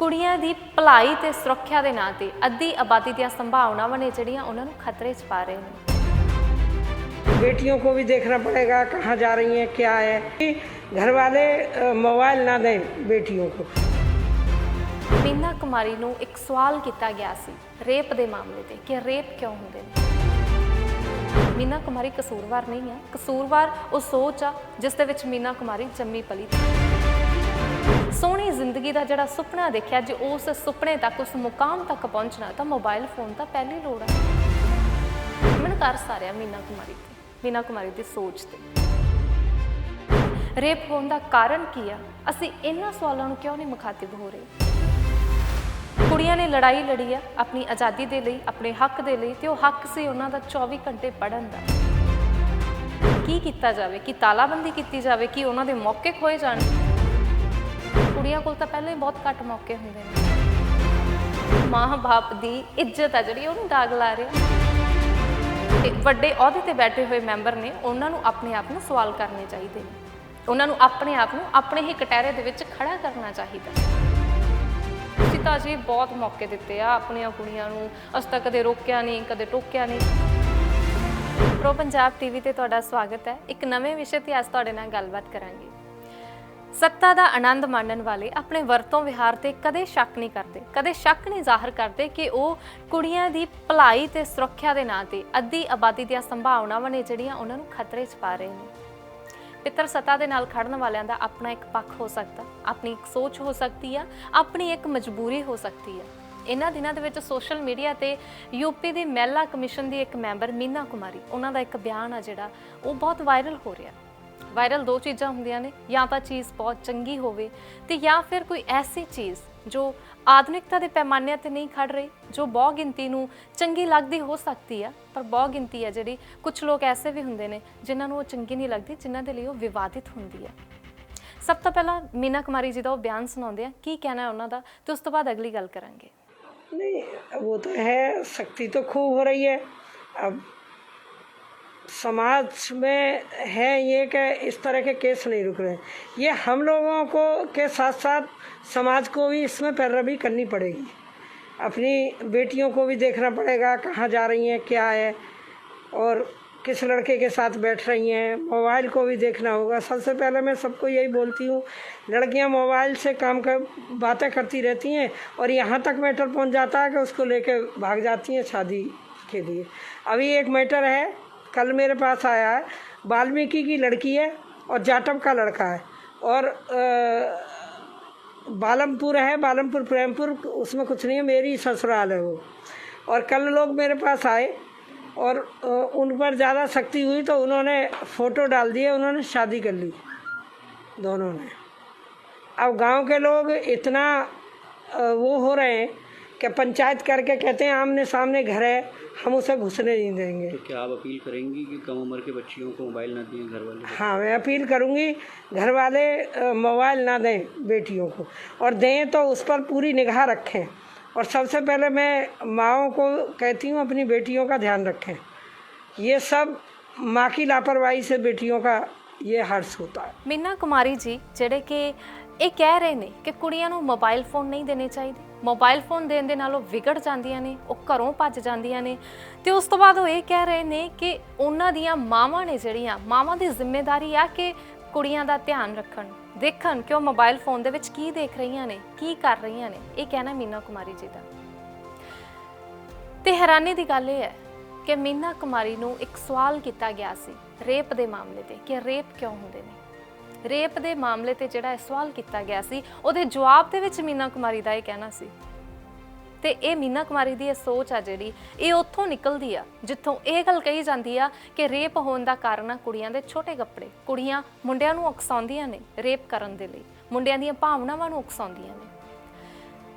ਕੁੜੀਆਂ ਦੀ ਭਲਾਈ ਤੇ ਸੁਰੱਖਿਆ ਦੇ ਨਾਂ ਤੇ ਅੱਧੀ ਆਬਾਦੀ ਦੀਆਂ ਸੰਭਾਵਨਾਵਾਂ ਨੇ ਜਿਹੜੀਆਂ ਉਹਨਾਂ ਨੂੰ ਖਤਰੇ 'ਚ ਪਾ ਰਹੇ ਨੇ। बेटियों को भी देखना पड़ेगा कहाँ जा रही हैं क्या है। घर वाले मोबाइल ना दें बेटियों को। मीना कुमारी ਨੂੰ ਇੱਕ ਸਵਾਲ ਕੀਤਾ ਗਿਆ ਸੀ ਰੇਪ ਦੇ ਮਾਮਲੇ ਤੇ ਕਿ ਰੇਪ ਕਿਉਂ ਹੁੰਦੇ ਨੇ। मीना कुमारी ਕਸੂਰਵਾਰ ਨਹੀਂ ਹੈ, ਕਸੂਰਵਾਰ ਉਹ ਸੋਚ ਆ ਜਿਸ ਦੇ ਵਿੱਚ मीना कुमारी ਜੰਮੀ ਪਲੀ ਸੋਹਣੀ ਜ਼ਿੰਦਗੀ ਦਾ ਜਿਹੜਾ ਸੁਪਨਾ ਦੇਖਿਆ, ਜੇ ਉਸ ਸੁਪਨੇ ਤੱਕ ਉਸ ਮੁਕਾਮ ਤੱਕ ਪਹੁੰਚਣਾ ਤਾਂ ਮੋਬਾਈਲ ਫੋਨ ਤਾਂ ਪਹਿਲੀ ਲੋੜ ਹੈ। ਮੈਨੂੰ ਤਰਸ ਆ ਰਿਹਾ मीना कुमारी ਦੀ ਸੋਚ ਤੇ। ਰੇਪ ਹੋਣ ਦਾ ਕਾਰਨ ਕੀ ਆ? ਅਸੀਂ ਇਹਨਾਂ ਸਵਾਲਾਂ ਨੂੰ ਕਿਉਂ ਨਹੀਂ ਮੁਖਾਤਿਬ ਹੋ ਰਹੇ? ਕੁੜੀਆਂ ਨੇ ਲੜਾਈ ਲੜੀ ਆ ਆਪਣੀ ਆਜ਼ਾਦੀ ਦੇ ਲਈ, ਆਪਣੇ ਹੱਕ ਦੇ ਲਈ, ਤੇ ਉਹ ਹੱਕ ਸੀ ਉਹਨਾਂ ਦਾ 24 ਘੰਟੇ ਪੜ੍ਹਨ ਦਾ। ਕੀ ਕੀਤਾ ਜਾਵੇ? ਕਿ ਤਾਲਾਬੰਦੀ ਕੀਤੀ ਜਾਵੇ? ਕਿ ਉਹਨਾਂ ਦੇ ਮੌਕੇ ਖੋਏ ਜਾਣ? ਕੁੜੀਆਂ ਕੋਲ ਤਾਂ ਪਹਿਲਾਂ ਹੀ ਬਹੁਤ ਘੱਟ ਮੌਕੇ ਹੁੰਦੇ ਨੇ। ਮਾਂ ਬਾਪ ਦੀ ਇੱਜ਼ਤ ਆ ਜਿਹੜੀ ਉਹਨੂੰ ਦਾਗ ਲਾ ਰਿਹਾ। ਤੇ ਵੱਡੇ ਅਹੁਦੇ ਤੇ ਬੈਠੇ ਹੋਏ ਮੈਂਬਰ ਨੇ, ਉਹਨਾਂ ਨੂੰ ਆਪਣੇ ਆਪ ਨੂੰ ਸਵਾਲ ਕਰਨੇ ਚਾਹੀਦੇ ਨੇ। ਉਹਨਾਂ ਨੂੰ ਆਪਣੇ ਆਪ ਨੂੰ ਆਪਣੇ ਹੀ ਕਟਹਿਰੇ ਦੇ ਵਿੱਚ ਖੜਾ ਕਰਨਾ ਚਾਹੀਦਾ। ਅਸੀਂ ਤਾਂ ਜੀ ਬਹੁਤ ਮੌਕੇ ਦਿੱਤੇ ਆ ਆਪਣੀਆਂ ਕੁੜੀਆਂ ਨੂੰ, ਅਸੀਂ ਤਾਂ ਕਦੇ ਰੋਕਿਆ ਨਹੀਂ, ਕਦੇ ਟੋਕਿਆ ਨਹੀਂ। ਪ੍ਰੋ ਪੰਜਾਬ ਟੀਵੀ ਤੇ ਤੁਹਾਡਾ ਸਵਾਗਤ ਹੈ। ਇੱਕ ਨਵੇਂ ਵਿਸ਼ੇ ਤੇ ਅੱਜ ਤੁਹਾਡੇ ਨਾਲ ਗੱਲਬਾਤ ਕਰਾਂਗੇ। ਸੱਤਾ ਦਾ ਆਨੰਦ ਮਾਣਨ ਵਾਲੇ ਆਪਣੇ ਵਰਤੋਂ ਵਿਹਾਰ ਤੇ ਕਦੇ ਸ਼ੱਕ ਨਹੀਂ ਕਰਦੇ, ਕਦੇ ਸ਼ੱਕ ਨਹੀਂ ਜ਼ਾਹਰ ਕਰਦੇ ਕਿ ਉਹ ਕੁੜੀਆਂ ਦੀ ਭਲਾਈ ਤੇ ਸੁਰੱਖਿਆ ਦੇ ਨਾਂ ਤੇ ਅੱਧੀ ਆਬਾਦੀ ਦੀਆਂ ਸੰਭਾਵਨਾਵਾਂ ਨੇ ਜਿਹੜੀਆਂ ਉਹਨਾਂ ਨੂੰ ਖਤਰੇ 'ਚ ਪਾ ਰਹੇ ਨੇ। ਪਿੱਤਰ ਸੱਤਾ ਦੇ ਨਾਲ ਖੜਨ ਵਾਲਿਆਂ ਦਾ ਆਪਣਾ ਇੱਕ ਪੱਖ ਹੋ ਸਕਦਾ, ਆਪਣੀ ਇੱਕ ਸੋਚ ਹੋ ਸਕਦੀ ਆ, ਆਪਣੀ ਇੱਕ ਮਜਬੂਰੀ ਹੋ ਸਕਦੀ ਆ। ਇਹਨਾਂ ਦਿਨਾਂ ਦੇ ਵਿੱਚ ਸੋਸ਼ਲ ਮੀਡੀਆ ਤੇ ਯੂਪੀ ਦੀ ਮਹਿਲਾ ਕਮਿਸ਼ਨ ਦੀ ਇੱਕ ਮੈਂਬਰ मीना कुमारी, ਉਹਨਾਂ ਦਾ ਇੱਕ ਬਿਆਨ ਆ ਜਿਹੜਾ ਉਹ ਬਹੁਤ ਵਾਇਰਲ ਹੋ ਰਿਹਾ। ਵਾਇਰਲ ਦੋ ਚੀਜ਼ਾਂ ਹੁੰਦੀਆਂ ਨੇ, ਜਾਂ ਤਾਂ ਚੀਜ਼ ਬਹੁਤ ਚੰਗੀ ਹੋਵੇ ਤੇ ਜਾਂ ਫਿਰ ਕੋਈ ਐਸੀ ਚੀਜ਼ ਜੋ ਆਧੁਨਿਕਤਾ ਦੇ ਪੈਮਾਨਿਆਂ ਤੇ ਨਹੀਂ ਖੜ ਰਹੀ, ਜੋ ਬਹੁ ਗਿਣਤੀ ਨੂੰ ਚੰਗੀ ਲੱਗਦੀ ਹੋ ਸਕਦੀ ਆ, ਪਰ ਬਹੁ ਗਿਣਤੀ ਆ ਜਿਹੜੀ ਕੁਝ ਲੋਕ ਐਸੇ ਵੀ ਹੁੰਦੇ ਨੇ ਜਿਨ੍ਹਾਂ ਨੂੰ ਉਹ ਚੰਗੀ ਨਹੀਂ ਲੱਗਦੀ, ਜਿਨ੍ਹਾਂ ਦੇ ਲਈ ਉਹ ਵਿਵਾਦਿਤ ਹੁੰਦੀ ਆ। ਸਭ ਤੋਂ ਪਹਿਲਾਂ मीना कुमारी जी ਦਾ ਉਹ ਬਿਆਨ ਸੁਣਾਉਂਦੇ ਆ, ਕੀ ਕਹਿਣਾ ਹੈ ਉਹਨਾਂ ਦਾ, ਤੇ ਉਸ ਤੋਂ ਬਾਅਦ ਅਗਲੀ ਗੱਲ ਕਰਾਂਗੇ। नहीं वो तो है, सख्ती तो खूब हो रही है। अब समाज में है ये कि इस तरह के केस नहीं रुक रहे। ये हम लोगों को के साथ साथ समाज को भी इसमें पैरवी करनी पड़ेगी। अपनी बेटियों को भी देखना पड़ेगा कहाँ जा रही हैं क्या है, और किस लड़के के साथ बैठ रही हैं। मोबाइल को भी देखना होगा। सबसे पहले मैं सबको यही बोलती हूँ, लड़कियाँ मोबाइल से काम कर बातें करती रहती हैं और यहाँ तक मैटर पहुँच जाता है कि उसको लेके भाग जाती हैं शादी के लिए। अभी एक मैटर है, कल मेरे पास आया है, वाल्मीकि की लड़की है और जाटव का लड़का है, और बालमपुर है, बालमपुर प्रेमपुर, उसमें कुछ नहीं है, मेरी ससुराल है वो। और कल लोग मेरे पास आए और उन पर ज़्यादा सख्ती हुई तो उन्होंने फ़ोटो डाल दिए, उन्होंने शादी कर ली दोनों ने। अब गांव के लोग इतना वो हो रहे हैं कि पंचायत करके कहते हैं आमने सामने घर है, हम उसे घुसने नहीं देंगे। तो क्या आप अपील करेंगी कि कम उम्र के बच्चियों को मोबाइल ना दें घर वाले? हाँ, मैं अपील करूँगी, घर वाले मोबाइल ना दें बेटियों को, और दें तो उस पर पूरी निगाह रखें। और सबसे पहले मैं माँओं को कहती हूँ अपनी बेटियों का ध्यान रखें। ये सब माँ की लापरवाही से बेटियों का ये हर्ष होता है। मीना कुमारी जी ਜਿਹੜੇ ਕਿ ਇਹ ਕਹਿ ਰਹੇ ਨੇ ਕਿ ਕੁੜੀਆਂ ਨੂੰ ਮੋਬਾਈਲ ਫੋਨ ਨਹੀਂ ਦੇਣੇ ਚਾਹੀਦੇ, ਮੋਬਾਈਲ ਫੋਨ ਦੇਣ ਦੇ ਨਾਲ ਉਹ ਵਿਗੜ ਜਾਂਦੀਆਂ ਨੇ, ਉਹ ਘਰੋਂ ਭੱਜ ਜਾਂਦੀਆਂ ਨੇ, ਤੇ ਉਸ ਤੋਂ ਬਾਅਦ ਉਹ ਇਹ ਕਹਿ ਰਹੇ ਨੇ ਕਿ ਉਹਨਾਂ ਦੀਆਂ ਮਾਵਾਂ ਨੇ ਜਿਹੜੀਆਂ, ਮਾਵਾਂ ਦੀ ਜ਼ਿੰਮੇਵਾਰੀ ਆ ਕਿ ਕੁੜੀਆਂ ਦਾ ਧਿਆਨ ਰੱਖਣ, ਦੇਖਣ ਕਿ ਉਹ ਮੋਬਾਈਲ ਫੋਨ ਦੇ ਵਿੱਚ ਕੀ ਦੇਖ ਰਹੀਆਂ ਨੇ, ਕੀ ਕਰ ਰਹੀਆਂ ਨੇ। ਇਹ ਕਹਿਣਾ मीना कुमारी जी ਦਾ। ਤੇ ਹੈਰਾਨੀ ਦੀ ਗੱਲ ਇਹ ਹੈ ਕਿ मीना कुमारी ਨੂੰ ਇੱਕ ਸਵਾਲ ਕੀਤਾ ਗਿਆ ਸੀ ਰੇਪ ਦੇ ਮਾਮਲੇ ਤੇ ਕਿ ਰੇਪ ਕਿਉਂ ਹੁੰਦੇ ਨੇ। ਰੇਪ ਦੇ ਮਾਮਲੇ ਤੇ ਜਿਹੜਾ ਸਵਾਲ ਕੀਤਾ ਗਿਆ ਸੀ, ਉਹਦੇ ਜਵਾਬ ਦੇ ਵਿੱਚ मीना कुमारी ਦਾ ਇਹ ਕਹਿਣਾ ਸੀ। ਤੇ ਇਹ मीना कुमारी ਦੀ ਇਹ ਸੋਚ ਆ ਜਿਹੜੀ, ਇਹ ਉੱਥੋਂ ਨਿਕਲਦੀ ਆ ਜਿੱਥੋਂ ਇਹ ਗੱਲ ਕਹੀ ਜਾਂਦੀ ਆ ਕਿ ਰੇਪ ਹੋਣ ਦਾ ਕਾਰਨ ਆ ਕੁੜੀਆਂ ਦੇ ਛੋਟੇ ਕੱਪੜੇ। ਕੁੜੀਆਂ ਮੁੰਡਿਆਂ ਨੂੰ ਉਕਸਾਉਂਦੀਆਂ ਨੇ ਰੇਪ ਕਰਨ ਦੇ ਲਈ, ਮੁੰਡਿਆਂ ਦੀਆਂ ਭਾਵਨਾਵਾਂ ਨੂੰ ਉਕਸਾਉਂਦੀਆਂ ਨੇ।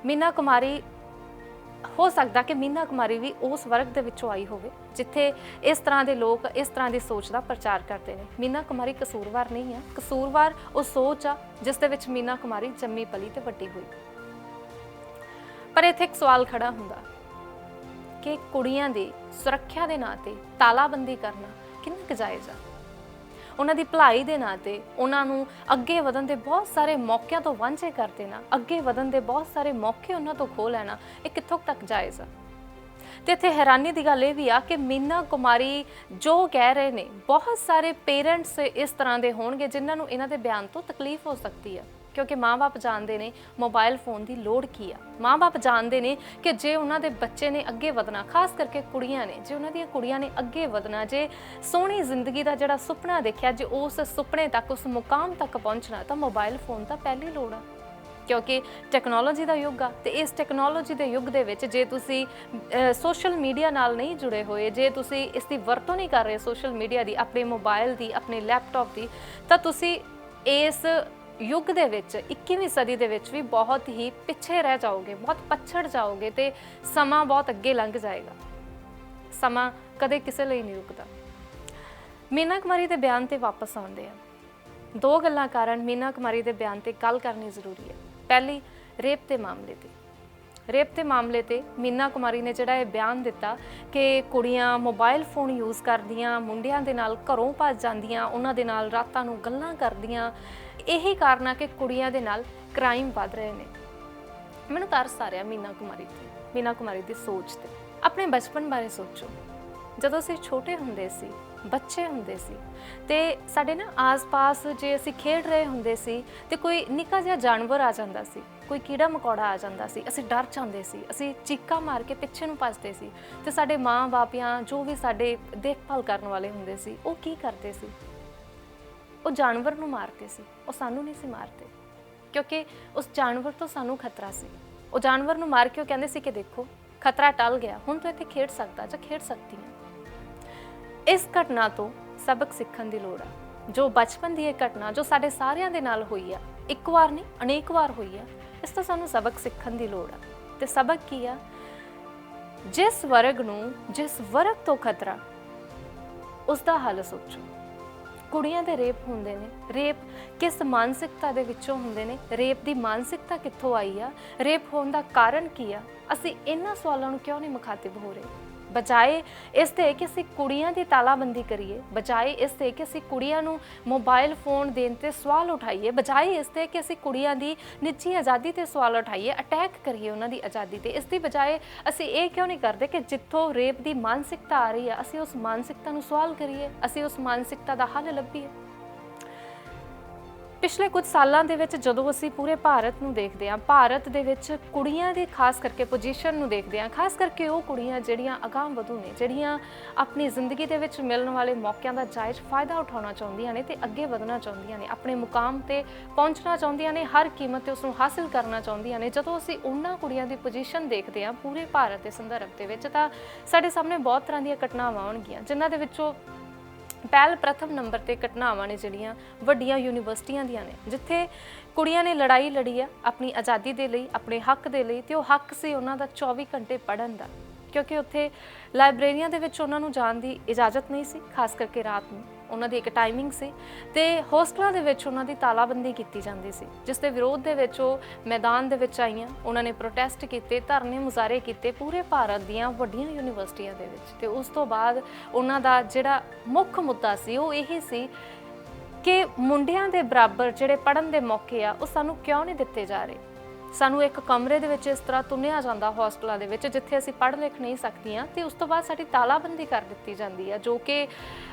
मीना कुमारी, ਹੋ ਸਕਦਾ ਕਿ मीना कुमारी ਵੀ ਉਸ ਵਰਗ ਦੇ ਵਿੱਚੋਂ ਆਈ ਹੋਵੇ ਜਿੱਥੇ ਇਸ ਤਰ੍ਹਾਂ ਦੇ ਲੋਕ ਇਸ ਤਰ੍ਹਾਂ ਦੀ ਸੋਚ ਦਾ ਪ੍ਰਚਾਰ ਕਰਦੇ ਨੇ। मीना कुमारी ਕਸੂਰਵਾਰ ਨਹੀਂ ਹੈ, ਕਸੂਰਵਾਰ ਉਹ ਸੋਚ ਆ ਜਿਸ ਦੇ ਵਿੱਚ मीना कुमारी ਜੰਮੀ ਪਲੀ ਤੇ ਵੱਡੀ ਹੋਈ। ਪਰ ਇੱਥੇ ਇੱਕ ਸਵਾਲ ਖੜਾ ਹੁੰਦਾ ਕਿ ਕੁੜੀਆਂ ਦੀ ਸੁਰੱਖਿਆ ਦੇ ਨਾਂ ਤੇ ਤਾਲਾਬੰਦੀ ਕਰਨਾ ਕਿੰਨਾ ਕੁ ਜਾਇਜ਼ ਆ। ਉਹਨਾਂ ਦੀ ਭਲਾਈ ਦੇ ਨਾਂ ਤੇ ਉਹਨਾਂ ਨੂੰ ਅੱਗੇ ਵਧਣ ਦੇ ਬਹੁਤ ਸਾਰੇ ਮੌਕਿਆਂ ਤੋਂ ਵਾਂਝੇ ਕਰ ਦੇਣਾ, ਅੱਗੇ ਵਧਣ ਦੇ ਬਹੁਤ ਸਾਰੇ ਮੌਕੇ ਉਹਨਾਂ ਤੋਂ ਖੋਹ ਲੈਣਾ, ਇਹ ਕਿੱਥੋਂ ਤੱਕ ਜਾਇਜ਼ ਆ? ਤੇ ਇੱਥੇ ਹੈਰਾਨੀ ਦੀ ਗੱਲ ਇਹ ਵੀ ਆ ਕਿ ਮੀਨਾ ਕੁਮਾਰੀ ਜੋ ਕਹਿ ਰਹੇ ਨੇ, ਬਹੁਤ ਸਾਰੇ ਪੇਰੈਂਟਸ ਇਸ ਤਰ੍ਹਾਂ ਦੇ ਹੋਣਗੇ ਜਿਨ੍ਹਾਂ ਨੂੰ ਇਹਨਾਂ ਦੇ ਬਿਆਨ ਤੋਂ ਤਕਲੀਫ ਹੋ ਸਕਦੀ ਆ, ਕਿਉਂਕਿ ਮਾਂ-ਬਾਪ ਜਾਣਦੇ ਨੇ ਮੋਬਾਈਲ ਫੋਨ ਦੀ ਲੋੜ ਕੀ ਆ। ਮਾਂ-ਬਾਪ ਜਾਣਦੇ ਨੇ ਕਿ ਜੇ ਉਹਨਾਂ ਦੇ ਬੱਚੇ ਨੇ ਅੱਗੇ ਵਧਣਾ, ਖਾਸ ਕਰਕੇ ਕੁੜੀਆਂ ਨੇ, ਜੇ ਉਹਨਾਂ ਦੀਆਂ ਕੁੜੀਆਂ ਨੇ ਅੱਗੇ ਵਧਣਾ, ਜੇ ਸੋਹਣੀ ਜ਼ਿੰਦਗੀ ਦਾ ਜਿਹੜਾ ਸੁਪਨਾ ਦੇਖਿਆ, ਜੇ ਉਸ ਸੁਪਨੇ ਤੱਕ, ਉਸ ਮੁਕਾਮ ਤੱਕ ਪਹੁੰਚਣਾ, ਤਾਂ ਮੋਬਾਈਲ ਫੋਨ ਤਾਂ ਪਹਿਲੀ ਲੋੜ ਆ। ਕਿਉਂਕਿ ਟੈਕਨੋਲੋਜੀ ਦਾ ਯੁੱਗ ਆ ਤੇ ਇਸ ਟੈਕਨੋਲੋਜੀ ਦੇ ਯੁੱਗ ਦੇ ਵਿੱਚ ਜੇ ਤੁਸੀਂ ਸੋਸ਼ਲ ਮੀਡੀਆ ਨਾਲ ਨਹੀਂ ਜੁੜੇ ਹੋਏ, ਜੇ ਤੁਸੀਂ ਇਸ ਦੀ ਵਰਤੋਂ ਨਹੀਂ ਕਰ ਰਹੇ ਸੋਸ਼ਲ ਮੀਡੀਆ ਦੀ, ਆਪਣੇ ਮੋਬਾਈਲ ਦੀ, ਆਪਣੇ ਲੈਪਟਾਪ ਦੀ, ਤਾਂ ਤੁਸੀਂ ਇਸ ਯੁੱਗ ਦੇ ਵਿੱਚ 21ਵੀਂ ਸਦੀ ਦੇ ਵਿੱਚ ਵੀ ਬਹੁਤ ਹੀ ਪਿੱਛੇ ਰਹਿ ਜਾਓਗੇ, ਬਹੁਤ ਪਛੜ ਜਾਓਗੇ ਤੇ ਸਮਾਂ ਬਹੁਤ ਅੱਗੇ ਲੰਘ ਜਾਏਗਾ। ਸਮਾਂ ਕਦੇ ਕਿਸੇ ਲਈ ਨਹੀਂ ਰੁਕਦਾ। ਮੀਨਾ ਕੁਮਾਰੀ ਦੇ ਬਿਆਨ ਤੇ ਵਾਪਸ ਆਉਂਦੇ ਆ। ਦੋ ਗੱਲਾਂ ਕਾਰਨ ਮੀਨਾ ਕੁਮਾਰੀ ਦੇ ਬਿਆਨ ਤੇ ਗੱਲ ਕਰਨੀ ਜ਼ਰੂਰੀ ਹੈ। ਪਹਿਲੀ, ਰੇਪ ਦੇ ਮਾਮਲੇ ਤੇ। ਰੇਪ ਦੇ ਮਾਮਲੇ ਤੇ ਮੀਨਾ ਕੁਮਾਰੀ ਨੇ ਜਿਹੜਾ ਇਹ ਬਿਆਨ ਦਿੱਤਾ ਕਿ ਕੁੜੀਆਂ ਮੋਬਾਈਲ ਫੋਨ ਯੂਜ਼ ਕਰਦੀਆਂ, ਮੁੰਡਿਆਂ ਦੇ ਨਾਲ ਘਰੋਂ ਭੱਜ ਜਾਂਦੀਆਂ, ਉਹਨਾਂ ਦੇ ਨਾਲ ਰਾਤਾਂ ਨੂੰ ਗੱਲਾਂ ਕਰਦੀਆਂ, ਇਹੀ ਕਾਰਨ ਆ ਕਿ ਕੁੜੀਆਂ ਦੇ ਨਾਲ ਕ੍ਰਾਈਮ ਵੱਧ ਰਹੇ ਨੇ। ਮੈਨੂੰ ਤਰਸ ਆ ਰਿਹਾ ਮੀਨਾ ਕੁਮਾਰੀ ਤੇ, ਮੀਨਾ ਕੁਮਾਰੀ ਦੀ ਸੋਚ ਤੇ। ਆਪਣੇ ਬਚਪਨ ਬਾਰੇ ਸੋਚੋ। ਜਦੋਂ ਅਸੀਂ ਛੋਟੇ ਹੁੰਦੇ ਸੀ, ਬੱਚੇ ਹੁੰਦੇ ਸੀ ਤੇ ਸਾਡੇ ਨਾ ਆਸ-ਪਾਸ ਜੇ ਅਸੀਂ ਖੇਡ ਰਹੇ ਹੁੰਦੇ ਸੀ ਤੇ ਕੋਈ ਨਿੱਕਾ ਜਿਹਾ ਜਾਨਵਰ ਆ ਜਾਂਦਾ ਸੀ, ਕੋਈ ਕੀੜਾ ਮਕੌੜਾ ਆ ਜਾਂਦਾ ਸੀ, ਅਸੀਂ ਡਰ ਜਾਂਦੇ ਸੀ, ਅਸੀਂ ਚੀਕਾਂ ਮਾਰ ਕੇ ਪਿੱਛੇ ਨੂੰ ਭੱਜਦੇ ਸੀ ਤੇ ਸਾਡੇ ਮਾਂ-ਬਾਪ ਜਾਂ ਜੋ ਵੀ ਸਾਡੇ ਦੇਖਭਾਲ ਕਰਨ ਵਾਲੇ ਹੁੰਦੇ ਸੀ, ਉਹ ਕੀ ਕਰਦੇ ਸੀ? ਉਹ ਜਾਨਵਰ ਨੂੰ ਮਾਰਦੇ ਸੀ, ਉਹ ਸਾਨੂੰ ਨਹੀਂ ਸੀ ਮਾਰਦੇ, ਕਿਉਂਕਿ ਉਸ ਜਾਨਵਰ ਤੋਂ ਸਾਨੂੰ ਖਤਰਾ ਸੀ। ਉਹ ਜਾਨਵਰ ਨੂੰ ਮਾਰ ਕੇ ਉਹ ਕਹਿੰਦੇ ਸੀ ਕਿ ਦੇਖੋ ਖਤਰਾ ਟਲ ਗਿਆ, ਹੁਣ ਤੂੰ ਇੱਥੇ ਖੇਡ ਸਕਦਾ ਜਾਂ ਖੇਡ ਸਕਦੀ ਹੈ। ਇਸ ਘਟਨਾ ਤੋਂ ਸਬਕ ਸਿੱਖਣ ਦੀ ਲੋੜ ਆ। ਜੋ ਬਚਪਨ ਦੀ ਇਹ ਘਟਨਾ ਜੋ ਸਾਡੇ ਸਾਰਿਆਂ ਦੇ ਨਾਲ ਹੋਈ ਆ, ਇੱਕ ਵਾਰ ਨਹੀਂ ਅਨੇਕ ਵਾਰ ਹੋਈ ਆ, ਇਸ ਤੋਂ ਸਾਨੂੰ ਸਬਕ ਸਿੱਖਣ ਦੀ ਲੋੜ ਆ। ਤੇ ਸਬਕ ਕੀ ਆ? ਜਿਸ ਵਰਗ ਨੂੰ ਜਿਸ ਵਰਗ ਤੋਂ ਖਤਰਾ, ਉਸ ਦਾ ਹੱਲ ਸੋਚੋ। ਕੁੜੀਆਂ ਦੇ ਰੇਪ ਹੁੰਦੇ ਨੇ, ਰੇਪ ਕਿਸ ਮਾਨਸਿਕਤਾ ਦੇ ਵਿੱਚੋਂ ਹੁੰਦੇ ਨੇ, ਰੇਪ ਦੀ ਮਾਨਸਿਕਤਾ ਕਿੱਥੋਂ ਆਈ ਆ, ਰੇਪ ਹੋਣ ਦਾ ਕਾਰਨ ਕੀ ਆ? ਅਸੀਂ ਇਹਨਾਂ ਸਵਾਲਾਂ ਨੂੰ ਕਿਉਂ ਨਹੀਂ ਮੁਖਾਤਿਬ ਹੋ ਰਹੇ? ਬਜਾਏ ਇਸ ਤੇ ਕਿ ਅਸੀਂ ਕੁੜੀਆਂ ਦੀ ਤਾਲਾਬੰਦੀ ਕਰੀਏ, ਬਜਾਏ ਇਸ ਤੇ ਕਿ ਅਸੀਂ ਕੁੜੀਆਂ ਨੂੰ ਮੋਬਾਈਲ ਫੋਨ ਦੇਣ ਤੇ ਸਵਾਲ ਉਠਾਈਏ, ਬਜਾਏ ਇਸ ਤੇ ਕਿ ਅਸੀਂ ਕੁੜੀਆਂ ਦੀ ਨਿੱਜੀ ਆਜ਼ਾਦੀ ਤੇ ਸਵਾਲ ਉਠਾਈਏ, ਅਟੈਕ ਕਰੀਏ ਉਹਨਾਂ ਦੀ ਆਜ਼ਾਦੀ ਤੇ, ਇਸ ਦੀ ਬਜਾਏ ਅਸੀਂ ਇਹ ਕਿਉਂ ਨਹੀਂ ਕਰਦੇ ਕਿ ਜਿੱਥੋਂ ਰੇਪ ਦੀ ਮਾਨਸਿਕਤਾ ਆ ਰਹੀ ਆ, ਅਸੀਂ ਉਸ ਮਾਨਸਿਕਤਾ ਨੂੰ ਸਵਾਲ ਕਰੀਏ, ਅਸੀਂ ਉਸ ਮਾਨਸਿਕਤਾ ਦਾ ਹੱਲ ਲੱਭੀਏ। ਪਿਛਲੇ ਕੁਝ ਸਾਲਾਂ ਦੇ ਵਿੱਚ ਜਦੋਂ ਅਸੀਂ ਪੂਰੇ ਭਾਰਤ ਨੂੰ ਦੇਖਦੇ ਹਾਂ, ਭਾਰਤ ਦੇ ਵਿੱਚ ਕੁੜੀਆਂ ਦੀ ਖਾਸ ਕਰਕੇ ਪੋਜੀਸ਼ਨ ਨੂੰ ਦੇਖਦੇ ਹਾਂ, ਖਾਸ ਕਰਕੇ ਉਹ ਕੁੜੀਆਂ ਜਿਹੜੀਆਂ ਅਗਾਂਹ ਵਧੂ ਨੇ, ਜਿਹੜੀਆਂ ਆਪਣੀ ਜ਼ਿੰਦਗੀ ਦੇ ਵਿੱਚ ਮਿਲਣ ਵਾਲੇ ਮੌਕਿਆਂ ਦਾ ਜਾਇਜ਼ ਫਾਇਦਾ ਉਠਾਉਣਾ ਚਾਹੁੰਦੀਆਂ ਨੇ ਤੇ ਅੱਗੇ ਵਧਣਾ ਚਾਹੁੰਦੀਆਂ ਨੇ, ਆਪਣੇ ਮੁਕਾਮ ਤੇ ਪਹੁੰਚਣਾ ਚਾਹੁੰਦੀਆਂ ਨੇ, ਹਰ ਕੀਮਤ ਤੇ ਉਸ ਨੂੰ ਹਾਸਿਲ ਕਰਨਾ ਚਾਹੁੰਦੀਆਂ ਨੇ। ਜਦੋਂ ਅਸੀਂ ਉਹਨਾਂ ਕੁੜੀਆਂ ਦੀ ਪੋਜੀਸ਼ਨ ਦੇਖਦੇ ਹਾਂ ਪੂਰੇ ਭਾਰਤ ਦੇ ਸੰਦਰਭ ਦੇ ਵਿੱਚ, ਤਾਂ ਸਾਡੇ ਸਾਹਮਣੇ ਬਹੁਤ ਤਰ੍ਹਾਂ ਦੀਆਂ ਘਟਨਾਵਾਂ ਆਉਣਗੀਆਂ, ਜਿਨ੍ਹਾਂ ਦੇ ਵਿੱਚੋਂ ਪਹਿਲ ਪ੍ਰਥਮ ਨੰਬਰ ਤੇ ਘਟਨਾਵਾਂ ਨੇ ਜਿਹੜੀਆਂ ਵੱਡੀਆਂ ਯੂਨੀਵਰਸਿਟੀਆਂ ਦੀਆਂ ਨੇ, ਜਿੱਥੇ ਕੁੜੀਆਂ ਨੇ ਲੜਾਈ ਲੜੀ ਆ ਆਪਣੀ ਆਜ਼ਾਦੀ ਦੇ ਲਈ, ਆਪਣੇ ਹੱਕ ਦੇ ਲਈ, ਤੇ ਉਹ ਹੱਕ ਸੀ ਉਹਨਾਂ ਦਾ 24 ਘੰਟੇ ਪੜ੍ਹਨ ਦਾ, ਕਿਉਂਕਿ ਉੱਥੇ ਲਾਇਬ੍ਰੇਰੀਆਂ ਦੇ ਵਿੱਚ ਉਹਨਾਂ ਨੂੰ ਜਾਣ ਦੀ ਇਜਾਜ਼ਤ ਨਹੀਂ ਸੀ, ਖਾਸ ਕਰਕੇ ਰਾਤ ਨੂੰ ਉਹਨਾਂ ਦੀ ਇੱਕ ਟਾਈਮਿੰਗ ਸੀ, ਤੇ ਹੋਸਟਲਾਂ ਦੇ ਵਿੱਚ ਉਹਨਾਂ ਦੀ ਤਾਲਾਬੰਦੀ ਕੀਤੀ ਜਾਂਦੀ ਸੀ, ਜਿਸ ਦੇ ਵਿਰੋਧ ਦੇ ਵਿੱਚ ਉਹ ਮੈਦਾਨ ਦੇ ਵਿੱਚ ਆਈਆਂ, ਉਹਨਾਂ ਨੇ ਪ੍ਰੋਟੈਸਟ ਕੀਤੇ, ਧਰਨੇ ਮੁਜ਼ਾਹਰੇ ਕੀਤੇ ਪੂਰੇ ਭਾਰਤ ਦੀਆਂ ਵੱਡੀਆਂ ਯੂਨੀਵਰਸਿਟੀਆਂ ਦੇ ਵਿੱਚ। ਤੇ ਉਸ ਤੋਂ ਬਾਅਦ ਉਹਨਾਂ ਦਾ ਜਿਹੜਾ ਮੁੱਖ ਮੁੱਦਾ ਸੀ ਉਹ ਇਹ ਸੀ ਕਿ ਮੁੰਡਿਆਂ ਦੇ ਬਰਾਬਰ ਜਿਹੜੇ ਪੜ੍ਹਨ ਦੇ ਮੌਕੇ ਆ ਉਹ ਸਾਨੂੰ ਕਿਉਂ ਨਹੀਂ ਦਿੱਤੇ ਜਾ ਰਹੇ। ਸਾਨੂੰ ਇੱਕ ਕਮਰੇ ਦੇ ਵਿੱਚ ਇਸ ਤਰ੍ਹਾਂ ਤੁੰਨਿਆ ਜਾਂਦਾ ਹੋਸਟਲਾਂ ਦੇ ਵਿੱਚ, ਜਿੱਥੇ ਅਸੀਂ ਪੜ੍ਹ ਲਿਖ ਨਹੀਂ ਸਕਦੀਆਂ, ਤੇ ਉਸ ਤੋਂ ਬਾਅਦ ਸਾਡੀ ਤਾਲਾਬੰਦੀ ਕਰ ਦਿੱਤੀ ਜਾਂਦੀ ਆ, ਜੋ ਕਿ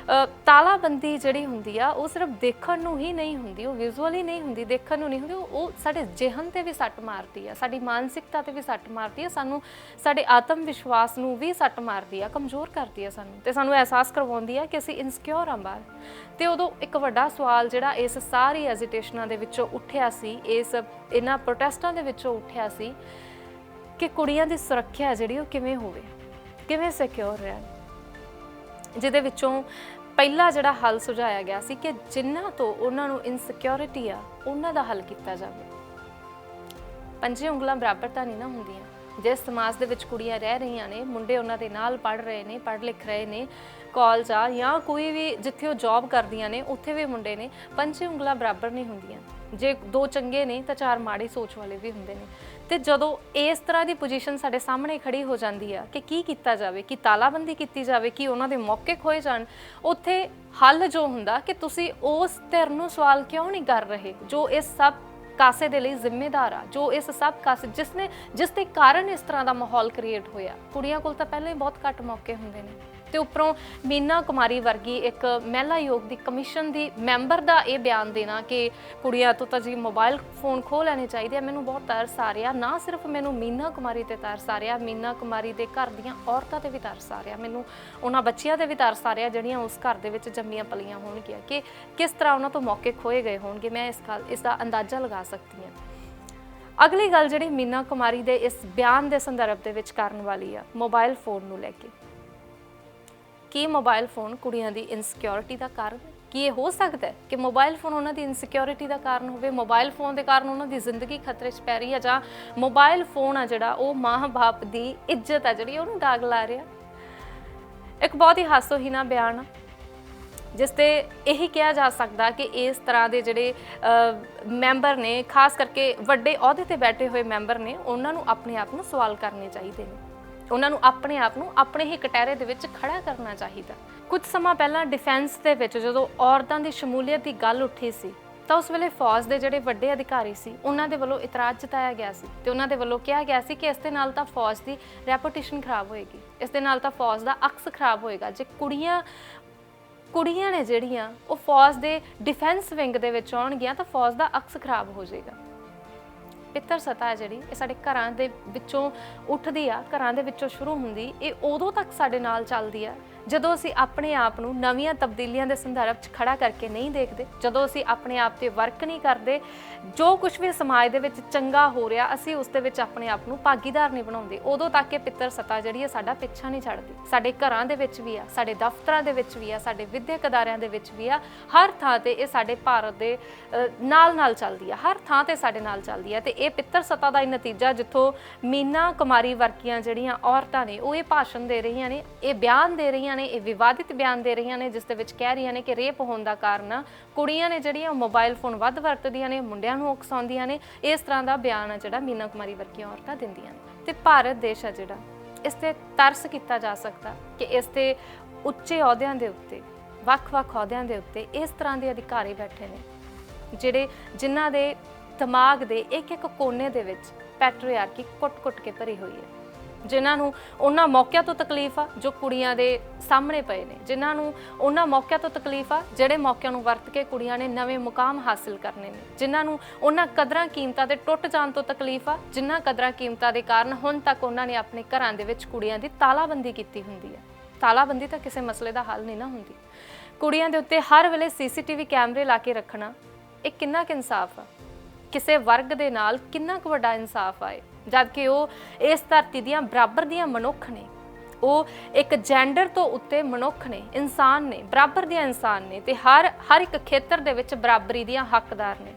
ਤਾਲਾਬੰਦੀ ਜਿਹੜੀ ਹੁੰਦੀ ਆ ਉਹ ਸਿਰਫ ਦੇਖਣ ਨੂੰ ਹੀ ਨਹੀਂ ਹੁੰਦੀ, ਉਹ ਵਿਜ਼ੂਅਲੀ ਨਹੀਂ ਹੁੰਦੀ, ਦੇਖਣ ਨੂੰ ਨਹੀਂ ਹੁੰਦੀ, ਉਹ ਸਾਡੇ ਜ਼ਿਹਨ ਤੇ ਵੀ ਸੱਟ ਮਾਰਦੀ ਆ, ਸਾਡੀ ਮਾਨਸਿਕਤਾ ਤੇ ਵੀ ਸੱਟ ਮਾਰਦੀ ਆ, ਸਾਨੂੰ ਸਾਡੇ ਆਤਮ ਵਿਸ਼ਵਾਸ ਨੂੰ ਵੀ ਸੱਟ ਮਾਰਦੀ ਆ, ਕਮਜ਼ੋਰ ਕਰਦੀ ਆ ਸਾਨੂੰ, ਤੇ ਸਾਨੂੰ ਅਹਿਸਾਸ ਕਰਵਾਉਂਦੀ ਆ ਕਿ ਅਸੀਂ ਇਨਸਿਕਿਉਰ ਆ ਬਾਹਰ। ਤੇ ਉਦੋਂ ਇੱਕ ਵੱਡਾ ਸਵਾਲ ਜਿਹੜਾ ਇਸ ਸਾਰੀ ਐਜੀਟੇਸ਼ਨਾਂ ਦੇ ਵਿੱਚੋਂ ਉੱਠਿਆ ਸੀ, ਇਹਨਾਂ ਪ੍ਰੋਟੈਸਟਾਂ ਦੇ ਵਿੱਚੋਂ ਉੱਠਿਆ ਸੀ ਕਿ ਕੁੜੀਆਂ ਦੀ ਸੁਰੱਖਿਆ ਜਿਹੜੀ ਉਹ ਕਿਵੇਂ ਹੋਵੇ, ਕਿਵੇਂ ਸਿਕਿਉਰ ਰਹਿਣ, ਜਿਹਦੇ ਵਿੱਚੋਂ ਪਹਿਲਾ ਜਿਹੜਾ ਹੱਲ ਸੁਝਾਇਆ ਗਿਆ ਸੀ ਕਿ ਜਿਨ੍ਹਾਂ ਤੋਂ ਉਹਨਾਂ ਨੂੰ ਇਨਸਿਕਿਉਰਿਟੀ ਆ ਉਹਨਾਂ ਦਾ ਹੱਲ ਕੀਤਾ ਜਾਵੇ। ਪੰਜੇ ਉਂਗਲਾਂ ਬਰਾਬਰ ਤਾਂ ਨਹੀਂ ਨਾ ਹੁੰਦੀਆਂ। ਜਿਸ ਸਮਾਜ ਦੇ ਵਿੱਚ ਕੁੜੀਆਂ ਰਹਿ ਰਹੀਆਂ ਨੇ, ਮੁੰਡੇ ਉਹਨਾਂ ਦੇ ਨਾਲ ਪੜ੍ਹ ਰਹੇ ਨੇ, ਪੜ੍ਹ ਲਿਖ ਰਹੇ ਨੇ, ਕਾਲਜ ਆ ਜਾਂ ਕੋਈ ਵੀ ਜਿੱਥੇ ਉਹ ਜੌਬ ਕਰਦੀਆਂ ਨੇ ਉੱਥੇ ਵੀ ਮੁੰਡੇ ਨੇ, ਪੰਜੇ ਉਂਗਲਾਂ ਬਰਾਬਰ ਨਹੀਂ ਹੁੰਦੀਆਂ। ਜੇ ਦੋ ਚੰਗੇ ਨੇ ਤਾਂ ਚਾਰ ਮਾੜੀ ਸੋਚ ਵਾਲੇ ਵੀ ਹੁੰਦੇ ਨੇ। ਤੇ ਜਦੋਂ ਇਸ ਤਰ੍ਹਾਂ ਦੀ ਪੋਜੀਸ਼ਨ ਸਾਡੇ ਸਾਹਮਣੇ ਖੜੀ ਹੋ ਜਾਂਦੀ ਆ ਕਿ ਕੀ ਕੀਤਾ ਜਾਵੇ, ਕਿ ਤਾਲਾਬੰਦੀ ਕੀਤੀ ਜਾਵੇ, ਕਿ ਉਹਨਾਂ ਦੇ ਮੌਕੇ ਖੋਏ ਜਾਣ, ਉੱਥੇ ਹੱਲ ਜੋ ਹੁੰਦਾ ਕਿ ਤੁਸੀਂ ਉਸ ਧਿਰ ਨੂੰ ਸਵਾਲ ਕਿਉਂ ਨਹੀਂ ਕਰ ਰਹੇ ਜੋ ਇਸ ਸਭ ਕਾਸੇ ਦੇ ਲਈ ਜ਼ਿੰਮੇਦਾਰ ਆ, ਜੋ ਇਸ ਸਭ ਕਾਸੇ ਜਿਸ ਦੇ ਕਾਰਨ ਇਸ ਤਰ੍ਹਾਂ ਦਾ ਮਾਹੌਲ ਕ੍ਰੀਏਟ ਹੋਇਆ। ਕੁੜੀਆਂ ਕੋਲ ਤਾਂ ਪਹਿਲਾਂ ਹੀ ਬਹੁਤ ਘੱਟ ਮੌਕੇ ਹੁੰਦੇ ਨੇ ਤੇ ਉੱਪਰੋਂ ਮੀਨਾ ਕੁਮਾਰੀ ਵਰਗੀ ਇੱਕ ਮਹਿਲਾ ਆਯੋਗ ਦੀ ਕਮਿਸ਼ਨ ਦੀ ਮੈਂਬਰ ਦਾ ਇਹ ਬਿਆਨ ਦੇਣਾ ਕਿ ਕੁੜੀਆਂ ਤੋਂ ਤਾਂ ਜੀ ਮੋਬਾਈਲ ਫੋਨ ਖੋਹ ਲੈਣੇ ਚਾਹੀਦੇ ਆ। ਮੈਨੂੰ ਬਹੁਤ ਤਰਸ ਆ ਰਿਹਾ, ਨਾ ਸਿਰਫ ਮੈਨੂੰ ਮੀਨਾ ਕੁਮਾਰੀ ਤੇ ਤਰਸ ਆ ਰਿਹਾ, ਮੀਨਾ ਕੁਮਾਰੀ ਦੇ ਘਰ ਦੀਆਂ ਔਰਤਾਂ ਤੇ ਵੀ ਤਰਸ ਆ ਰਿਹਾ, ਮੈਨੂੰ ਉਹਨਾਂ ਬੱਚੀਆਂ ਤੇ ਵੀ ਤਰਸ ਆ ਰਿਹਾ ਜਿਹੜੀਆਂ ਉਸ ਘਰ ਦੇ ਵਿੱਚ ਜੰਮੀਆਂ ਪਲੀਆਂ ਹੋਣਗੀਆਂ ਕਿ ਕਿਸ ਤਰ੍ਹਾਂ ਉਹਨਾਂ ਤੋਂ ਮੌਕੇ ਖੋਏ ਗਏ ਹੋਣਗੇ। ਮੈਂ ਇਸ ਦਾ ਅੰਦਾਜ਼ਾ ਲਗਾ ਸਕਦੀ ਹਾਂ। ਅਗਲੀ ਗੱਲ ਜਿਹੜੀ ਮੀਨਾ ਕੁਮਾਰੀ ਦੇ ਇਸ ਬਿਆਨ ਦੇ ਸੰਦਰਭ ਦੇ ਵਿੱਚ ਕਰਨ ਵਾਲੀ ਆ, ਮੋਬਾਈਲ ਫੋਨ ਨੂੰ ਲੈ ਕੇ। ਕੀ ਮੋਬਾਈਲ ਫੋਨ ਕੁੜੀਆਂ ਦੀ ਇਨਸਿਕਿਉਰਿਟੀ ਦਾ ਕਾਰਨ ਹੈ? ਕੀ ਇਹ ਹੋ ਸਕਦਾ ਹੈ ਕਿ ਮੋਬਾਈਲ ਫੋਨ ਉਹਨਾਂ ਦੀ ਇਨਸਿਕਿਉਰਿਟੀ ਦਾ ਕਾਰਨ ਹੋਵੇ, ਮੋਬਾਈਲ ਫੋਨ ਦੇ ਕਾਰਨ ਉਹਨਾਂ ਦੀ ਜ਼ਿੰਦਗੀ ਖਤਰੇ 'ਚ ਪੈ ਰਹੀ ਹੈ, ਜਾਂ ਮੋਬਾਈਲ ਫੋਨ ਆ ਜਿਹੜਾ ਉਹ ਮਾਂ-ਬਾਪ ਦੀ ਇੱਜ਼ਤ ਆ ਜਿਹੜੀ ਉਹਨੂੰ ਦਾਗ ਲਾ ਰਿਹਾ? ਇੱਕ ਬਹੁਤ ਹੀ ਹਾਸੋਹੀਣਾ ਬਿਆਨ ਆ ਜਿਸ ਤੇ ਇਹੀ ਕਿਹਾ ਜਾ ਸਕਦਾ ਕਿ ਇਸ ਤਰ੍ਹਾਂ ਦੇ ਜਿਹੜੇ ਮੈਂਬਰ ਨੇ, ਖਾਸ ਕਰਕੇ ਵੱਡੇ ਅਹੁਦੇ ਤੇ ਬੈਠੇ ਹੋਏ ਮੈਂਬਰ ਨੇ, ਉਹਨਾਂ ਨੂੰ ਆਪਣੇ ਆਪ ਨੂੰ ਸਵਾਲ ਕਰਨੇ ਚਾਹੀਦੇ ਨੇ, ਉਹਨਾਂ ਨੂੰ ਆਪਣੇ ਆਪ ਨੂੰ ਆਪਣੇ ਹੀ ਕਟਹਿਰੇ ਦੇ ਵਿੱਚ ਖੜਾ ਕਰਨਾ ਚਾਹੀਦਾ। ਕੁਝ ਸਮਾਂ ਪਹਿਲਾਂ ਡਿਫੈਂਸ ਦੇ ਵਿੱਚ ਜਦੋਂ ਔਰਤਾਂ ਦੀ ਸ਼ਮੂਲੀਅਤ ਦੀ ਗੱਲ ਉੱਠੀ ਸੀ ਤਾਂ ਉਸ ਵੇਲੇ ਫੌਜ ਦੇ ਜਿਹੜੇ ਵੱਡੇ ਅਧਿਕਾਰੀ ਸੀ ਉਹਨਾਂ ਦੇ ਵੱਲੋਂ ਇਤਰਾਜ਼ ਜਤਾਇਆ ਗਿਆ ਸੀ ਤੇ ਉਹਨਾਂ ਦੇ ਵੱਲੋਂ ਕਿਹਾ ਗਿਆ ਸੀ ਕਿ ਇਸ ਦੇ ਨਾਲ ਤਾਂ ਫੌਜ ਦੀ ਰੈਪੂਟੇਸ਼ਨ ਖਰਾਬ ਹੋਏਗੀ, ਇਸ ਦੇ ਨਾਲ ਤਾਂ ਫੌਜ ਦਾ ਅਕਸ ਖਰਾਬ ਹੋਏਗਾ। ਜੇ ਕੁੜੀਆਂ ਨੇ ਜਿਹੜੀਆਂ ਉਹ ਫੌਜ ਦੇ ਡਿਫੈਂਸ ਵਿੰਗ ਦੇ ਵਿੱਚ ਆਉਣਗੀਆਂ ਤਾਂ ਫੌਜ ਦਾ ਅਕਸ ਖਰਾਬ ਹੋ ਜਾਏਗਾ। ਪਿੱਤਰ ਸਤਾ ਹੈ ਜਿਹੜੀ ਇਹ ਸਾਡੇ ਘਰਾਂ ਦੇ ਵਿੱਚੋਂ ਉੱਠਦੀ ਆ, ਘਰਾਂ ਦੇ ਵਿੱਚੋਂ ਸ਼ੁਰੂ ਹੁੰਦੀ, ਇਹ ਉਦੋਂ ਤੱਕ ਸਾਡੇ ਨਾਲ ਚੱਲਦੀ ਆ ਜਦੋਂ ਅਸੀਂ ਆਪਣੇ ਆਪ ਨੂੰ ਨਵੀਆਂ ਤਬਦੀਲੀਆਂ ਦੇ ਸੰਦਰਭ 'ਚ ਖੜਾ ਕਰਕੇ ਨਹੀਂ ਦੇਖਦੇ, ਜਦੋਂ ਅਸੀਂ ਆਪਣੇ ਆਪ ਤੇ ਵਰਕ ਨਹੀਂ ਕਰਦੇ, ਜੋ ਕੁਝ ਵੀ ਸਮਾਜ ਦੇ ਵਿੱਚ ਚੰਗਾ ਹੋ ਰਿਹਾ ਅਸੀਂ ਉਸ ਦੇ ਵਿੱਚ ਆਪਣੇ ਆਪ ਨੂੰ ਭਾਗੀਦਾਰ ਨਹੀਂ ਬਣਾਉਂਦੇ, ਉਦੋਂ ਤੱਕ ਇਹ ਪਿੱਤਰ ਸਤਾ ਜਿਹੜੀ ਹੈ ਸਾਡਾ ਪਿੱਛਾ ਨਹੀਂ ਛੱਡਦੀ। ਸਾਡੇ ਘਰਾਂ ਦੇ ਵਿੱਚ ਵੀ ਆ, ਸਾਡੇ ਦਫ਼ਤਰਾਂ ਦੇ ਵਿੱਚ ਵੀ ਆ, ਸਾਡੇ ਵਿਦਿਅਕ ਅਦਾਰਿਆਂ ਦੇ ਵਿੱਚ ਵੀ ਆ, ਹਰ ਥਾਂ ਤੇ ਇਹ ਸਾਡੇ ਭਾਰਤ ਦੇ ਨਾਲ ਚੱਲਦੀ ਆ, ਹਰ ਥਾਂ ਤੇ ਸਾਡੇ ਨਾਲ ਚੱਲਦੀ ਆ। ਤੇ ਇਹ ਪਿੱਤਰ ਸਤਾ ਦਾ ਹੀ ਨਤੀਜਾ ਜਿੱਥੋਂ ਮੀਨਾ ਕੁਮਾਰੀ ਵਰਗੀਆਂ ਜਿਹੜੀਆਂ ਔਰਤਾਂ ਨੇ ਉਹ ਇਹ ਭਾਸ਼ਣ ਦੇ ਰਹੀਆਂ ਨੇ, ਇਹ ਬਿਆਨ ਦੇ ਰਹੀਆਂ ਨੇ, ਇਹ ਵਿਵਾਦਿਤ ਬਿਆਨ ਦੇ ਰਹੀਆਂ ਨੇ ਜਿਸ ਦੇ ਵਿੱਚ ਕਹਿ ਰਹੀਆਂ ਨੇ ਕਿ ਰੇਪ ਹੋਣ ਦਾ ਕਾਰਨ ਕੁੜੀਆਂ ਨੇ ਜਿਹੜੀਆਂ ਮੋਬਾਈਲ ਫੋਨ ਵੱਧ ਵਰਤਦੀਆਂ ਨੇ, ਮੁੰਡਿਆਂ ਨੂੰ ਉਕਸਾਉਂਦੀਆਂ ਨੇ, ਇਸ ਤਰ੍ਹਾਂ ਦਾ ਬਿਆਨ ਆ ਜਿਹੜਾ ਮੀਨਾ ਕੁਮਾਰੀ ਵਰਗੀਆਂ ਔਰਤਾਂ ਦਿੰਦੀਆਂ ਨੇ। ਤੇ ਭਾਰਤ ਦੇਸ਼ ਆ ਜਿਹੜਾ, ਇਸ ਤੇ ਤਰਸ ਕੀਤਾ ਜਾ ਸਕਦਾ ਕਿ ਇਸ ਤੇ ਉੱਚੇ ਅਹੁਦਿਆਂ ਦੇ ਉੱਤੇ, ਵੱਖ-ਵੱਖ ਅਹੁਦਿਆਂ ਦੇ ਉੱਤੇ ਇਸ ਤਰ੍ਹਾਂ ਦੇ ਅਧਿਕਾਰੀ ਬੈਠੇ ਨੇ ਜਿਨ੍ਹਾਂ ਦੇ ਦਿਮਾਗ ਦੇ ਇੱਕ ਕੋਨੇ ਦੇ ਵਿੱਚ ਪੈਟਰੀਆਰਕੀ ਕੁੱਟ-ਕੁੱਟ ਕੇ ਭਰੀ ਹੋਈ ਹੈ, ਜਿਨ੍ਹਾਂ ਨੂੰ ਉਹਨਾਂ ਮੌਕਿਆਂ ਤੋਂ ਤਕਲੀਫ ਆ ਜੋ ਕੁੜੀਆਂ ਦੇ ਸਾਹਮਣੇ ਪਏ ਨੇ, ਜਿਨ੍ਹਾਂ ਨੂੰ ਉਹਨਾਂ ਮੌਕਿਆਂ ਤੋਂ ਤਕਲੀਫ ਆ ਜਿਹੜੇ ਮੌਕਿਆਂ ਨੂੰ ਵਰਤ ਕੇ ਕੁੜੀਆਂ ਨੇ ਨਵੇਂ ਮੁਕਾਮ ਹਾਸਿਲ ਕਰਨੇ ਨੇ, ਜਿਨ੍ਹਾਂ ਨੂੰ ਉਹਨਾਂ ਕਦਰਾਂ ਕੀਮਤਾਂ ਦੇ ਟੁੱਟ ਜਾਣ ਤੋਂ ਤਕਲੀਫ ਆ ਜਿਨ੍ਹਾਂ ਕਦਰਾਂ ਕੀਮਤਾਂ ਦੇ ਕਾਰਨ ਹੁਣ ਤੱਕ ਉਹਨਾਂ ਨੇ ਆਪਣੇ ਘਰਾਂ ਦੇ ਵਿੱਚ ਕੁੜੀਆਂ ਦੀ ਤਾਲਾਬੰਦੀ ਕੀਤੀ ਹੁੰਦੀ ਹੈ। ਤਾਲਾਬੰਦੀ ਤਾਂ ਕਿਸੇ ਮਸਲੇ ਦਾ ਹੱਲ ਨਹੀਂ ਨਾ ਹੁੰਦੀ। ਕੁੜੀਆਂ ਦੇ ਉੱਤੇ ਹਰ ਵੇਲੇ CCTV ਕੈਮਰੇ ਲਾ ਕੇ ਰੱਖਣਾ ਇਹ ਕਿੰਨਾ ਕੁ ਇਨਸਾਫ ਆ? ਕਿਸੇ ਵਰਗ ਦੇ ਨਾਲ ਕਿੰਨਾ ਕੁ ਵੱਡਾ ਇਨਸਾਫ ਆਏ ਜਦ ਕਿ ਉਹ ਇਸ ਧਰਤੀ ਦੀਆਂ ਬਰਾਬਰ ਦੀਆਂ ਮਨੁੱਖ ਨੇ, ਉਹ ਇੱਕ ਜੈਂਡਰ ਤੋਂ ਉੱਤੇ ਮਨੁੱਖ ਨੇ, ਇਨਸਾਨ ਨੇ, ਬਰਾਬਰ ਦੀਆਂ ਇਨਸਾਨ ਨੇ ਤੇ ਹਰ ਇੱਕ ਖੇਤਰ ਦੇ ਵਿੱਚ ਬਰਾਬਰੀ ਦੀਆਂ ਹੱਕਦਾਰ ਨੇ।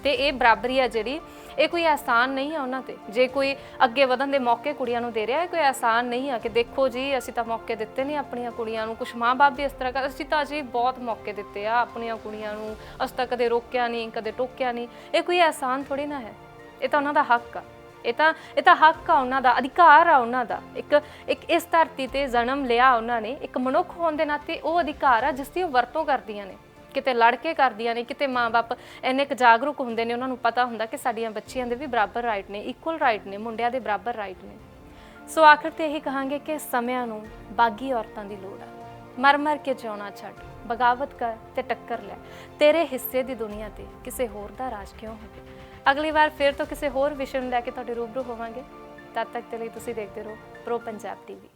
ਤੇ ਇਹ ਬਰਾਬਰੀ ਆ ਜਿਹੜੀ ਇਹ ਕੋਈ ਆਸਾਨ ਨਹੀਂ ਆ ਉਹਨਾਂ ਤੇ। ਜੇ ਕੋਈ ਅੱਗੇ ਵਧਣ ਦੇ ਮੌਕੇ ਕੁੜੀਆਂ ਨੂੰ ਦੇ ਰਿਹਾ, ਇਹ ਕੋਈ ਆਸਾਨ ਨਹੀਂ ਆ ਕਿ ਦੇਖੋ ਜੀ ਅਸੀਂ ਤਾਂ ਮੌਕੇ ਦਿੱਤੇ ਨੇ ਆਪਣੀਆਂ ਕੁੜੀਆਂ ਨੂੰ। ਕੁਛ ਮਾਂ-ਬਾਪ ਵੀ ਇਸ ਤਰ੍ਹਾਂ ਕਰ, ਅਸੀਂ ਤਾਂ ਜੀ ਬਹੁਤ ਮੌਕੇ ਦਿੱਤੇ ਆ ਆਪਣੀਆਂ ਕੁੜੀਆਂ ਨੂੰ, ਅਸੀਂ ਤਾਂ ਕਦੇ ਰੋਕਿਆ ਨਹੀਂ, ਕਦੇ ਟੋਕਿਆ ਨਹੀਂ। ਇਹ ਕੋਈ ਆਸਾਨ ਥੋੜੀ ਨਾ ਹੈ, ਇਹ ਤਾਂ ਉਹਨਾਂ ਦਾ ਹੱਕ ਆ, ਇਹ ਤਾਂ ਹੱਕ ਆ ਉਹਨਾਂ ਦਾ, ਅਧਿਕਾਰ ਆ ਉਹਨਾਂ ਦਾ। ਇੱਕ ਇਸ ਧਰਤੀ ਤੇ ਜਨਮ ਲਿਆ ਉਹਨਾਂ ਨੇ, ਇੱਕ ਮਨੁੱਖ ਹੋਣ ਦੇ ਨਾਤੇ ਉਹ ਅਧਿਕਾਰ ਆ ਜਿਸ ਦੀ ਉਹ ਵਰਤੋਂ ਕਰਦੀਆਂ ਨੇ, ਕਿਤੇ ਲੜ ਕੇ ਕਰਦੀਆਂ ਨੇ, ਕਿਤੇ ਮਾਂ-ਬਾਪ ਇੰਨੇ ਕੁ ਜਾਗਰੂਕ ਹੁੰਦੇ ਨੇ, ਉਹਨਾਂ ਨੂੰ ਪਤਾ ਹੁੰਦਾ ਕਿ ਸਾਡੀਆਂ ਬੱਚੀਆਂ ਦੇ ਵੀ ਬਰਾਬਰ ਰਾਈਟ ਨੇ, ਇਕੁਅਲ ਰਾਈਟ ਨੇ, ਮੁੰਡਿਆਂ ਦੇ ਬਰਾਬਰ ਰਾਈਟ ਨੇ। ਸੋ ਆਖਰ ਤੇ ਇਹੀ ਕਹਾਂਗੇ ਕਿ ਸਮਿਆਂ ਨੂੰ ਬਾਗੀ ਔਰਤਾਂ ਦੀ ਲੋੜ ਆ। ਮਰ ਕੇ ਜਿਉਣਾ ਛੱਡ, ਬਗਾਵਤ ਕਰ ਤੇ ਟੱਕਰ ਲੈ, ਤੇਰੇ ਹਿੱਸੇ ਦੀ ਦੁਨੀਆ ਤੇ ਕਿਸੇ ਹੋਰ ਦਾ ਰਾਜ ਕਿਉਂ ਹੋਵੇ। ਅਗਲੀ ਵਾਰ ਫਿਰ ਤੋਂ ਕਿਸੇ ਹੋਰ ਵਿਸ਼ੇ ਨੂੰ ਲੈ ਕੇ ਤੁਹਾਡੇ ਰੂਬਰੂ ਹੋਵਾਂਗੇ। ਤਦ ਤੱਕ ਦੇ ਲਈ ਤੁਸੀਂ ਦੇਖਦੇ ਰਹੋ ਪ੍ਰੋ ਪੰਜਾਬ TV।